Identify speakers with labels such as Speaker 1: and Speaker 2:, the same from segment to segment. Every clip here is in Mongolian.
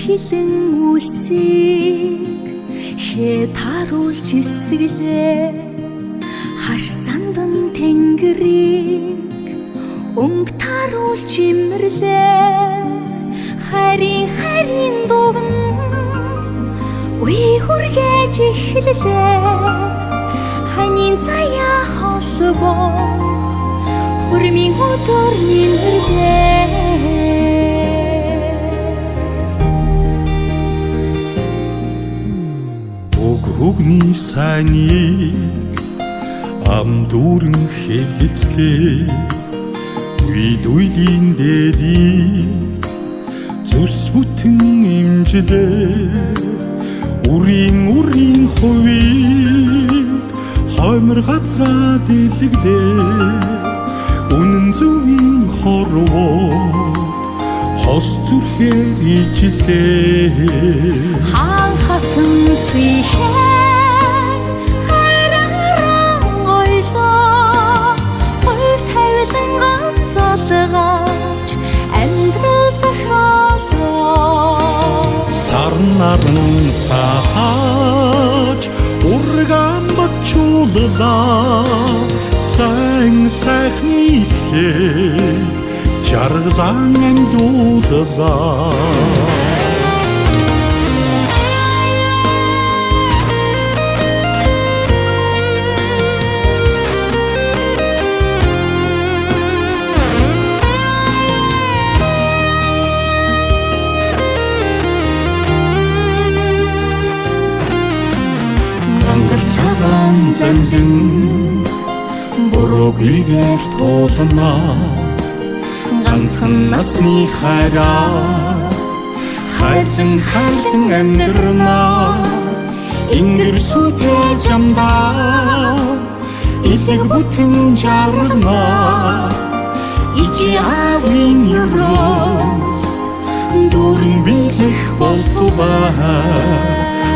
Speaker 1: хилэн үлсийг хэтаруулж эсгэлээ хаш сандан тэнгэрийг өнгө таруулж имэрлээ харин дугн үе хүргэж эхэллээ ханийн заяа холбоо хүрмийн өдөр нэмэрлээ
Speaker 2: Өгний сайныг ам дүүрэн хэлэлцлээ үйлийн дээдийг зүс бүтэн имжлээ үрийн хувийг хоймор газраа дэлгэлээ үнэн зөвийн хорвоо хос зүрхээр ичилээ
Speaker 1: хаан хатан свихэн хайраараа ойлоо хоёр тавилан ганцалгаач амьдрал зохиолоо
Speaker 2: сарн наран сахаж урган бачууллаа сайн сайхны ихлээ жаргалан андууллаа цагаан зэмлэн буруу бигээр туулнаа ганцхан насны хайраа хайрлан амьдрнаа ингэр сүтэй жамдаа илэг бүтэн жаргнаа ичи аавын ёроо дүүрэн билэх болтугай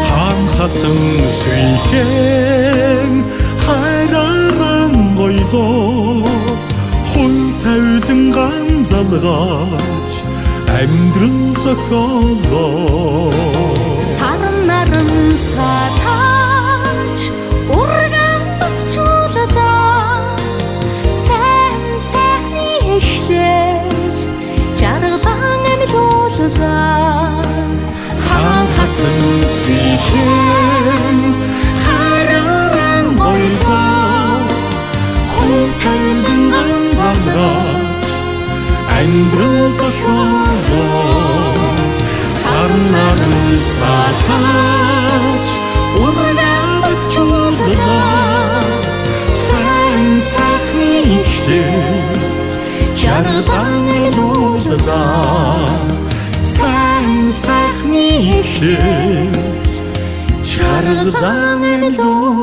Speaker 2: хаан хатан свихэн хайрааран гойлоо хой тавилан ганцалгаач амьдрал зохиолоо
Speaker 1: сарн наран сатаач урган бачууллаа сайн сайхны эхлэл жаргалан амьлууллаа хаан хатан свихэн хайрааран гойлоо хой тавилан ганцалгаач амьдрал зохиолоо сарн наран сатаач урган бачууллаа сайн сайхны эхлэл жаргалан амьлууллаа сайн сайхны эхлэл жаргалан амьлууллаа